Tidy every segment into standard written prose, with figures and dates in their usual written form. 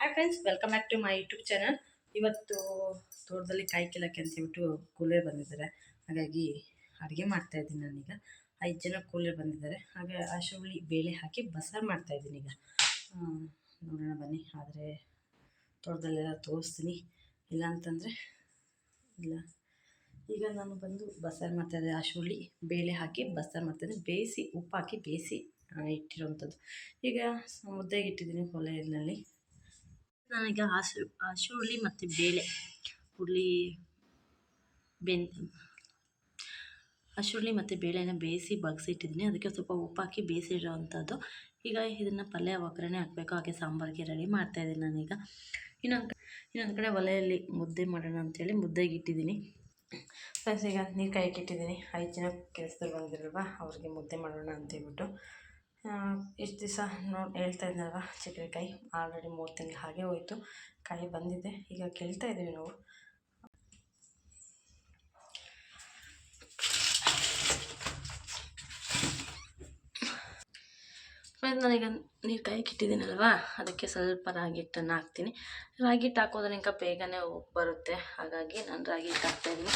Hi friends, welcome back to my YouTube channel. ಇವತ್ತು ತೋಟದಲ್ಲಿ ಕಾಯಿ ಕೀಳಕ್ಕೆ ಅಂತ ಹೇಳ್ಬಿಟ್ಟು ಕೂಲರ್ ಬಂದಿದ್ದಾರೆ. ಹಾಗಾಗಿ ಅಡುಗೆ ಮಾಡ್ತಾಯಿದ್ದೀನಿ. ನಾನೀಗ 5 ಜನ ಕೂಲರ್ ಬಂದಿದ್ದಾರೆ. ಹಾಗೆ ಹುಳಿ ಬೇಳೆ ಹಾಕಿ ಬಸ್ಸಾರು ಮಾಡ್ತಾಯಿದ್ದೀನಿ. ಈಗ ನೋಡೋಣ ಬನ್ನಿ. ಆದರೆ ತೋಟದಲ್ಲೆಲ್ಲ ತೋರಿಸ್ತೀನಿ, ಇಲ್ಲ ಅಂತಂದರೆ ಇಲ್ಲ. ಈಗ ನಾನು ಬಂದು ಬಸ್ಸಾರು ಮಾಡ್ತಾಯಿದ್ದೆ. ಹುಳಿ ಬೇಳೆ ಹಾಕಿ ಬಸ್ಸಾರು ಮಾಡ್ತಾಯಿದ್ದೀನಿ. ಬೇಯಿಸಿ ಉಪ್ಪು ಹಾಕಿ ಬೇಯಿಸಿ ಇಟ್ಟಿರೋವಂಥದ್ದು. ಈಗ ಮುದ್ದೆಗೆ ಇಟ್ಟಿದ್ದೀನಿ ಒಲೆಯಲ್ಲಿ. ನಾನೀಗ ಹುಳಿ ಮತ್ತು ಬೇಳೆ ಹುಳಿ ಮತ್ತು ಬೇಳೆನ ಬೇಯಿಸಿ ಬಗ್ಸಿಟ್ಟಿದ್ದೀನಿ. ಅದಕ್ಕೆ ಸ್ವಲ್ಪ ಉಪ್ಪು ಹಾಕಿ ಬೇಯಿಸಿರೋವಂಥದ್ದು. ಈಗ ಇದನ್ನು ಪಲ್ಯ ಒಗ್ಗರಣೆ ಹಾಕಬೇಕು. ಹಾಗೆ ಸಾಂಬಾರಿಗೆ ರೆಡಿ ಮಾಡ್ತಾಯಿದ್ದೀನಿ ನಾನೀಗ. ಇನ್ನೊಂದು ಕಡೆ ಒಲೆಯಲ್ಲಿ ಮುದ್ದೆ ಮಾಡೋಣ ಅಂಥೇಳಿ ಮುದ್ದೆಗೆ ಇಟ್ಟಿದ್ದೀನಿ. ಪ್ಲಸ್ ಈಗ ನೀರು ಕಾಯಕ್ಕೆ ಇಟ್ಟಿದ್ದೀನಿ. 5 ಜನ ಕೆಲಸದವ್ರು ಬಂದಿರಲ್ವ, ಅವ್ರಿಗೆ ಮುದ್ದೆ ಮಾಡೋಣ ಅಂತೇಳ್ಬಿಟ್ಟು. ಇಷ್ಟು ದಿವಸ ಹೇಳ್ತಾ ಇದ್ನಲ್ವ, ಚಿಕ್ಕಕಾಯಿ ಆಲ್ರೆಡಿ 3 ತಿಂಗಳು ಹಾಗೆ ಹೋಯಿತು. ಕಾಯಿ ಬಂದಿದೆ. ಈಗ ಕೇಳ್ತಾ ಇದ್ದೀವಿ ನಾವು. ನಾನೀಗ ನೀರು ಕಾಯಕ್ಕೆ ಇಟ್ಟಿದ್ದೀನಲ್ವ, ಅದಕ್ಕೆ ಸ್ವಲ್ಪ ರಾಗಿ ಹಿಟ್ಟನ್ನು ಹಾಕ್ತೀನಿ. ರಾಗಿ ಹಿಟ್ಟು ಹಾಕೋದ್ರಿಂದ ಬೇಗನೆ ಬರುತ್ತೆ. ಹಾಗಾಗಿ ನಾನು ರಾಗಿ ಹಿಟ್ಟು ಹಾಕ್ತಾಯಿದ್ದೀನಿ.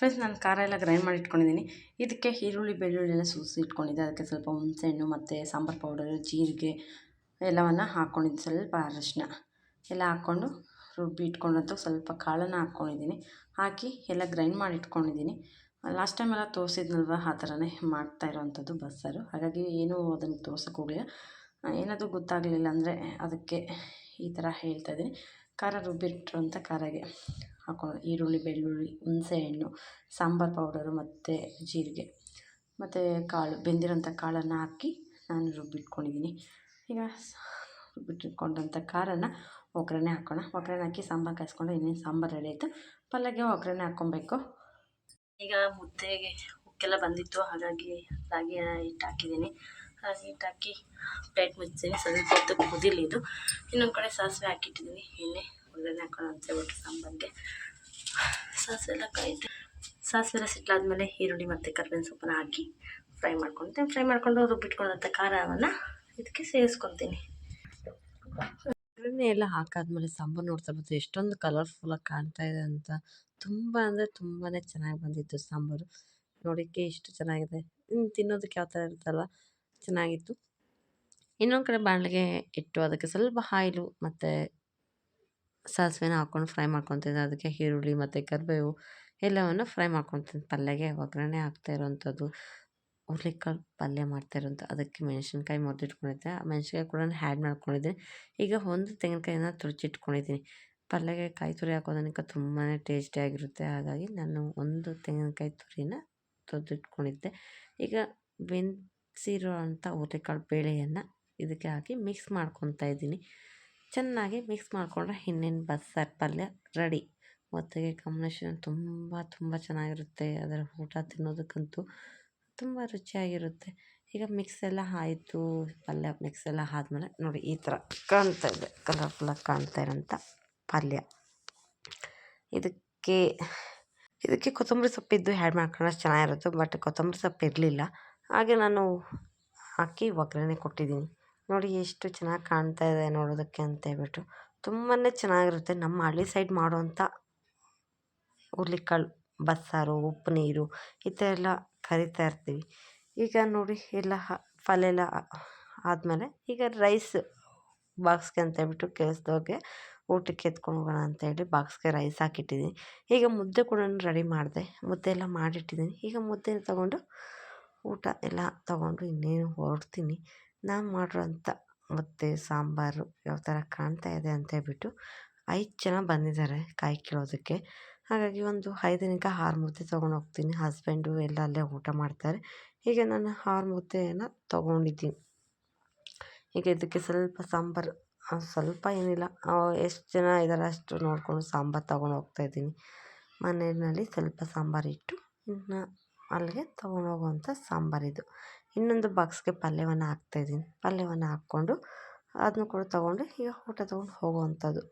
ಪ್ಲಸ್ ನಾನು ಖಾರ ಎಲ್ಲ ಗ್ರೈಂಡ್ ಮಾಡಿ ಇಟ್ಕೊಂಡಿದ್ದೀನಿ. ಇದಕ್ಕೆ ಈರುಳ್ಳಿ ಬೆಳ್ಳುಳ್ಳಿ ಎಲ್ಲ ಸುರಿಸಿ ಇಟ್ಕೊಂಡಿದ್ದೆ. ಅದಕ್ಕೆ ಸ್ವಲ್ಪ ಹುಣಸೆಹಣ್ಣು ಮತ್ತು ಸಾಂಬಾರು ಪೌಡರು, ಜೀರಿಗೆ ಎಲ್ಲವನ್ನು ಹಾಕ್ಕೊಂಡಿದ್ದು, ಸ್ವಲ್ಪ ಅರಶಿನ ಎಲ್ಲ ಹಾಕ್ಕೊಂಡು ರುಬ್ಬಿ ಇಟ್ಕೊಂಡಂತೂ ಸ್ವಲ್ಪ ಕಾಳನ್ನು ಹಾಕ್ಕೊಂಡಿದ್ದೀನಿ. ಹಾಕಿ ಎಲ್ಲ ಗ್ರೈಂಡ್ ಮಾಡಿ ಇಟ್ಕೊಂಡಿದ್ದೀನಿ. ಲಾಸ್ಟ್ ಟೈಮೆಲ್ಲ ತೋರಿಸಿದ್ನಲ್ವ, ಆ ಥರನೇ ಮಾಡ್ತಾ ಇರೋವಂಥದ್ದು ಬಸ್ಸಾರು. ಹಾಗಾಗಿ ಏನೂ ಅದನ್ನು ತೋರ್ಸೋಕ್ಕೆ ಹೋಗಲಿಲ್ಲ. ಏನಾದರೂ ಗೊತ್ತಾಗಲಿಲ್ಲ ಅಂದರೆ ಅದಕ್ಕೆ ಈ ಥರ ಹೇಳ್ತಾಯಿದ್ದೀನಿ. ಖಾರ ರುಬ್ಬಿಟ್ಟಿರೋಂಥ ಖಾರಾಗೆ ಹಾಕ್ಕೊಂಡು ಈರುಳ್ಳಿ ಬೆಳ್ಳುಳ್ಳಿ ಹುಣಸೆಹಣ್ಣು ಸಾಂಬಾರು ಪೌಡರು ಮತ್ತು ಜೀರಿಗೆ ಮತ್ತು ಕಾಳು ಬೆಂದಿರೋಂಥ ಕಾಳನ್ನು ಹಾಕಿ ನಾನು ರುಬ್ಬಿಟ್ಕೊಂಡಿದ್ದೀನಿ. ಈಗ ರುಬ್ಬಿಟ್ಕೊಂಡಂಥ ಖಾರನ ಒಗ್ಗರಣೆ ಹಾಕೋಣ. ಒಗ್ಗರಣೆ ಹಾಕಿ ಸಾಂಬಾರು ಕಾಯಿಸ್ಕೊಂಡು ಇನ್ನೇನು ಸಾಂಬಾರು ರೆಡಿ ಆಯಿತು. ಪಲ್ಯಗೆ ಒಗ್ಗರಣೆ ಹಾಕ್ಕೊಬೇಕು. ಈಗ ಮುದ್ದೆಗೆ ಉಕ್ಕೆಲ್ಲ ಬಂದಿತ್ತು, ಹಾಗಾಗಿ ರಾಗಿ ಹಿಟ್ಟು ಹಾಕಿದ್ದೀನಿ. ರಾಗಿ ಹಿಟ್ಟು ಹಾಕಿ ಪ್ಲೇಟ್ ಮುಚ್ಚಿದ್ದೀನಿ. ಸ್ವಲ್ಪ ಹೊತ್ತು ಕುದಿಲಿ ಇದು. ಇನ್ನೊಂದು ಕಡೆ ಸಾಸಿವೆ ಹಾಕಿಟ್ಟಿದ್ದೀನಿ. ಎಣ್ಣೆ ಒಗ್ಗರಣೆ ಹಾಕೋಣ ಅಂತ ಹೇಳ್ಬಿಟ್ಟು ಸಾಂಬಾರಿಗೆ ಸಾಸಿವೆ ಎಲ್ಲ ಕಾಯಿತು. ಸಾಸಿವೆ ಎಲ್ಲ ಸಿಟ್ಲಾದ್ಮೇಲೆ ಈರುಳ್ಳಿ ಮತ್ತು ಕರಿಬೇವಿನ ಸೊಪ್ಪನ್ನು ಹಾಕಿ ಫ್ರೈ ಮಾಡ್ಕೊಂಡು ರುಬ್ಬಿಟ್ಕೊಂಡಂಥ ಖಾರವನ್ನು ಇದಕ್ಕೆ ಸೇರಿಸ್ಕೊತೀನಿ. ಒಗ್ಗರಣೆ ಎಲ್ಲ ಹಾಕಾದ್ಮೇಲೆ ಸಾಂಬಾರು ನೋಡ್ತಾ ಇರ್ಬೋದು ಎಷ್ಟೊಂದು ಕಲರ್ಫುಲ್ಲಾಗಿ ಕಾಣ್ತಾ ಇದೆ ಅಂತ. ತುಂಬ ಅಂದರೆ ತುಂಬಾ ಚೆನ್ನಾಗಿ ಬಂದಿತ್ತು ಸಾಂಬಾರು. ನೋಡೋಕ್ಕೆ ಇಷ್ಟು ಚೆನ್ನಾಗಿದೆ. ತಿನ್ನೋದಕ್ಕೆ ಯಾವ ಥರ ಇರುತ್ತಲ್ವ, ಚೆನ್ನಾಗಿತ್ತು. ಇನ್ನೊಂದು ಕಡೆ ಬಾಣಲೆಗೆ ಇಟ್ಟು ಅದಕ್ಕೆ ಸ್ವಲ್ಪ ಆಯಿಲು ಮತ್ತು ಸಾಸಿವೆನ ಹಾಕ್ಕೊಂಡು ಫ್ರೈ ಮಾಡ್ಕೊತಿದ್ದೆ. ಅದಕ್ಕೆ ಈರುಳ್ಳಿ ಮತ್ತು ಕರಿಬೇವು ಎಲ್ಲವನ್ನು ಫ್ರೈ ಮಾಡ್ಕೊತೀನಿ. ಪಲ್ಯಗೆ ಒಗ್ಗರಣೆ ಹಾಕ್ತಾ ಇರೋವಂಥದ್ದು ಹುರುಳಿಕಾಳು ಪಲ್ಯ ಮಾಡ್ತಾ ಇರೋಂಥ ಅದಕ್ಕೆ ಮೆಣಸಿನ್ಕಾಯಿ ಮುರಿದಿಟ್ಕೊಂಡಿದ್ದೆ. ಆ ಮೆಣಸಿನ್ಕಾಯಿ ಕೂಡ ಆ್ಯಡ್ ಮಾಡ್ಕೊಂಡಿದ್ದೀನಿ. ಈಗ ಒಂದು ತೆಂಗಿನಕಾಯಿನ ತುರಿಚಿಟ್ಕೊಂಡಿದ್ದೀನಿ. ಪಲ್ಯಗೆ ಕಾಯಿ ತುರಿ ಹಾಕೋದಕ್ಕೆ ತುಂಬಾ ಟೇಸ್ಟಿಯಾಗಿರುತ್ತೆ. ಹಾಗಾಗಿ ನಾನು ಒಂದು ತೆಂಗಿನಕಾಯಿ ತುರಿನ ತುರಿದಿಟ್ಕೊಂಡಿದ್ದೆ. ಈಗ ಬೆಂದಿರೋ ಅಂಥ ಹುರುಳಿಕಾಳು ಬೇಳೆಯನ್ನು ಇದಕ್ಕೆ ಹಾಕಿ ಮಿಕ್ಸ್ ಮಾಡ್ಕೊತಾ ಇದ್ದೀನಿ. ಚೆನ್ನಾಗಿ ಮಿಕ್ಸ್ ಮಾಡಿಕೊಂಡ್ರೆ ಇನ್ನೇನು ಬಸ್ಸಾರು ಪಲ್ಯ ರೆಡಿ. ಒತ್ತಿಗೆ ಕಾಂಬಿನೇಷನ್ ತುಂಬ ಚೆನ್ನಾಗಿರುತ್ತೆ. ಅದರ ಊಟ ತಿನ್ನೋದಕ್ಕಂತೂ ತುಂಬ ರುಚಿಯಾಗಿರುತ್ತೆ. ಈಗ ಮಿಕ್ಸ್ ಎಲ್ಲ ಆಯಿತು. ಪಲ್ಯ ಮಿಕ್ಸ್ ಎಲ್ಲ ಆದಮೇಲೆ ನೋಡಿ ಈ ಥರ ಕಾಣ್ತಾ ಇದೆ, ಕಲರ್ಫುಲ್ಲಾಗಿ ಕಾಣ್ತಾ ಇರೋಂಥ ಪಲ್ಯ. ಇದಕ್ಕೆ ಕೊತ್ತಂಬರಿ ಸೊಪ್ಪಿದ್ದು ಆ್ಯಡ್ ಮಾಡ್ಕೊಂಡ್ರೆ ಚೆನ್ನಾಗಿರುತ್ತೆ. ಬಟ್ ಕೊತ್ತಂಬರಿ ಸೊಪ್ಪು ಇರಲಿಲ್ಲ, ಹಾಗೆ ನಾನು ಹಾಕಿ ಒಗ್ಗರಣೆ ಕೊಟ್ಟಿದ್ದೀನಿ. ನೋಡಿ ಎಷ್ಟು ಚೆನ್ನಾಗಿ ಕಾಣ್ತಾ ಇದೆ ನೋಡೋದಕ್ಕೆ ಅಂತೇಳ್ಬಿಟ್ಟು. ತುಂಬಾ ಚೆನ್ನಾಗಿರುತ್ತೆ. ನಮ್ಮ ಹಳ್ಳಿ ಸೈಡ್ ಮಾಡುವಂಥ ಹುರುಳಿಕಾಳು ಬಸ್ಸಾರು, ಉಪ್ಪು ನೀರು ಈ ಥರ ಎಲ್ಲ ಕರಿತಾ ಇರ್ತೀವಿ. ಈಗ ನೋಡಿ ಎಲ್ಲ ಪಲ್ಯ ಎಲ್ಲ ಆದಮೇಲೆ ಈಗ ರೈಸ್ ಬಾಕ್ಸ್ಗೆ ಅಂತೇಳ್ಬಿಟ್ಟು ಕೆಲಸದವ್ರಿಗೆ ಊಟಕ್ಕೆ ಎತ್ಕೊಂಡು ಹೋಗೋಣ ಅಂತೇಳಿ ಬಾಕ್ಸ್ಗೆ ರೈಸ್ ಹಾಕಿಟ್ಟಿದ್ದೀನಿ. ಈಗ ಮುದ್ದೆ ಕೂಡ ರೆಡಿ ಮಾಡಿದೆ. ಮುದ್ದೆ ಎಲ್ಲ ಮಾಡಿಟ್ಟಿದ್ದೀನಿ. ಈಗ ಮುದ್ದೆ ತೊಗೊಂಡು ಊಟ ಎಲ್ಲ ತೊಗೊಂಡು ಇನ್ನೇನು ಹೊರಡ್ತೀನಿ. ನಾನು ಮಾಡಿರೋಂಥ ಮುದ್ದೆ ಸಾಂಬಾರು ಯಾವ ಥರ ಕಾಣ್ತಾ ಇದೆ ಅಂತೇಳ್ಬಿಟ್ಟು 5 ಜನ ಬಂದಿದ್ದಾರೆ ಕಾಯಿ ಕೀಳೋದಕ್ಕೆ. ಹಾಗಾಗಿ ಒಂದು 5ರಿಂದ 6 ಮುದ್ದೆ ತೊಗೊಂಡು ಹೋಗ್ತೀನಿ. ಹಸ್ಬೆಂಡು ಎಲ್ಲ ಅಲ್ಲೇ ಊಟ ಮಾಡ್ತಾರೆ. ಹೀಗೆ ನಾನು 6 ಮುದ್ದೆಯನ್ನು ತೊಗೊಂಡಿದ್ದೀನಿ. ಈಗ ಇದಕ್ಕೆ ಸ್ವಲ್ಪ ಸಾಂಬಾರು, ಸ್ವಲ್ಪ ಏನಿಲ್ಲ, ಎಷ್ಟು ಜನ ಇದ್ದಾರೆ ಅಷ್ಟು ನೋಡಿಕೊಂಡು ಸಾಂಬಾರು ತೊಗೊಂಡು ಹೋಗ್ತಾಯಿದ್ದೀನಿ. ಮನೆಯಲ್ಲಿ ಸ್ವಲ್ಪ ಸಾಂಬಾರು ಇಟ್ಟು ಇನ್ನು ಅಲ್ಲಿಗೆ ತೊಗೊಂಡೋಗುವಂಥ ಸಾಂಬಾರಿದು. ಇನ್ನೊಂದು ಬಾಕ್ಸ್ಗೆ ಪಲ್ಯವನ್ನು ಹಾಕ್ತಾಯಿದ್ದೀನಿ. ಪಲ್ಯವನ್ನು ಹಾಕ್ಕೊಂಡು ಅದನ್ನು ಕೂಡ ತೊಗೊಂಡು ಈಗ ಊಟ ತೊಗೊಂಡು ಹೋಗುವಂಥದ್ದು.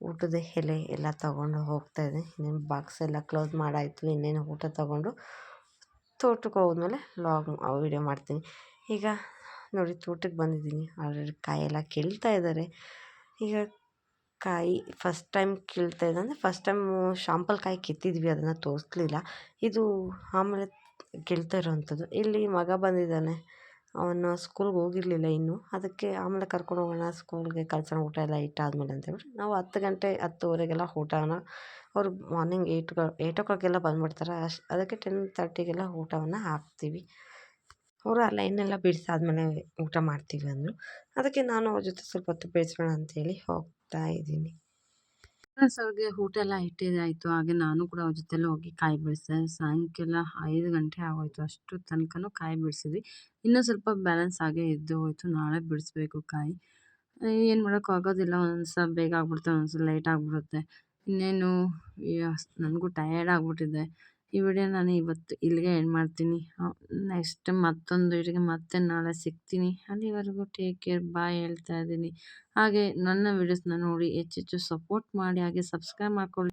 ಊಟದ ಎಲೆ ಎಲ್ಲ ತೊಗೊಂಡು ಹೋಗ್ತಾಯಿದ್ದೀನಿ. ಇನ್ನೇನು ಬಾಕ್ಸ್ ಎಲ್ಲ ಕ್ಲೋಸ್ ಮಾಡಾಯಿತು. ಇನ್ನೇನು ಊಟ ತೊಗೊಂಡು ತೋಟಕ್ಕೆ ಹೋದ್ಮೇಲೆ ವೀಡಿಯೋ ಮಾಡ್ತೀನಿ. ಈಗ ನೋಡಿ ತೋಟಕ್ಕೆ ಬಂದಿದ್ದೀನಿ. ಆಲ್ರೆಡಿ ಕಾಯೆಲ್ಲ ಕೀಳ್ತಾ ಇದ್ದಾರೆ. ಈಗ ಕಾಯಿ ಫಸ್ಟ್ ಟೈಮ್ ಕೀಳ್ತಾ ಇದೆ ಅಂದರೆ ಫಸ್ಟ್ ಟೈಮು ಶಾಂಪಲ್ ಕಾಯಿ ಕಿತ್ತಿದ್ವಿ, ಅದನ್ನು ತೋರಿಸ್ಲಿಲ್ಲ. ಇದು ಆಮೇಲೆ ಕೀಳ್ತಾ ಇರೋವಂಥದ್ದು. ಇಲ್ಲಿ ಮಗ ಬಂದಿದ್ದಾನೆ, ಅವನು ಸ್ಕೂಲ್ಗೆ ಹೋಗಿರಲಿಲ್ಲ ಇನ್ನೂ. ಅದಕ್ಕೆ ಆಮೇಲೆ ಕರ್ಕೊಂಡು ಹೋಗೋಣ ಸ್ಕೂಲ್ಗೆ ಕಳ್ಸೋಣ, ಊಟ ಎಲ್ಲ ಇಟ್ಟಾದ್ಮೇಲೆ ಅಂತೇಳ್ಬಿಟ್ಟು ನಾವು 10 ಗಂಟೆ 10:30ಗೆಲ್ಲ ಊಟನ, ಅವರು ಮಾರ್ನಿಂಗ್ 8 o'clock ಬಂದುಬಿಡ್ತಾರೆ. ಅದಕ್ಕೆ 10:30ಗೆಲ್ಲ ಊಟವನ್ನು ಹಾಕ್ತೀವಿ. ಅವರು ಆ ಲೈನೆಲ್ಲ ಬಿಡಿಸಾದ್ಮೇಲೆ ಊಟ ಮಾಡ್ತೀವಿ ಅಂದರು. ಅದಕ್ಕೆ ನಾನು ಅವ್ರ ಜೊತೆ ಸ್ವಲ್ಪ ಹೊತ್ತು ಬೇಯಿಸೋಣ ಅಂತೇಳಿ ಹೋಗ್ತಾ ಇದ್ದೀನಿ. ಅವ್ರಿಗೆ ಊಟ ಎಲ್ಲ ಇಟ್ಟಿದ್ದಾಯಿತು. ಹಾಗೆ ನಾನು ಕೂಡ ಅವ್ರ ಜೊತೆಲಿ ಹೋಗಿ ಕಾಯಿ ಬಿಡಿಸಿದೆ. ಸಾಯಂಕಾಲ 5 ಗಂಟೆ ಆಗೋಯ್ತು. ಅಷ್ಟು ತನಕನೂ ಕಾಯಿ ಬಿಡಿಸಿದ್ವಿ. ಇನ್ನೂ ಸ್ವಲ್ಪ ಬ್ಯಾಲೆನ್ಸ್ ಆಗೇ ಇದ್ದು ಹೋಯ್ತು. ನಾಳೆ ಬಿಡಿಸ್ಬೇಕು ಕಾಯಿ. ಏನು ಮಾಡೋಕ್ಕೂ ಆಗೋದಿಲ್ಲ. ಒಂದೊಂದು ಬೇಗ ಆಗ್ಬಿಡುತ್ತೆ, ಒಂದೊಂದು ಲೇಟ್ ಆಗಿಬಿಡುತ್ತೆ. ಇನ್ನೇನು ನನಗೂ ಟಯರ್ಡ್ ಆಗಿಬಿಟ್ಟಿದೆ. ಈ ವಿಡಿಯೋ ನಾನು ಇವತ್ತು ಇಲ್ಲಿಗೆ ಎಂಡ್ ಮಾಡ್ತೀನಿ. ನೆಕ್ಸ್ಟ್ ಮತ್ತೊಂದು ವಿಡಿಯೋಗೆ ಮತ್ತೆ ನಾಳೆ ಸಿಗ್ತೀನಿ. ಅಲ್ಲಿವರೆಗೂ ಟೇಕ್ ಕೇರ್, ಬಾಯ್ ಹೇಳ್ತಾ ಇದ್ದೀನಿ. ಹಾಗೆ ನನ್ನ ವಿಡಿಯೋಸ್ನ ನೋಡಿ ಹೆಚ್ಚೆಚ್ಚು ಸಪೋರ್ಟ್ ಮಾಡಿ, ಹಾಗೆ ಸಬ್ಸ್ಕ್ರೈಬ್ ಮಾಡ್ಕೊಳ್ಳಿ.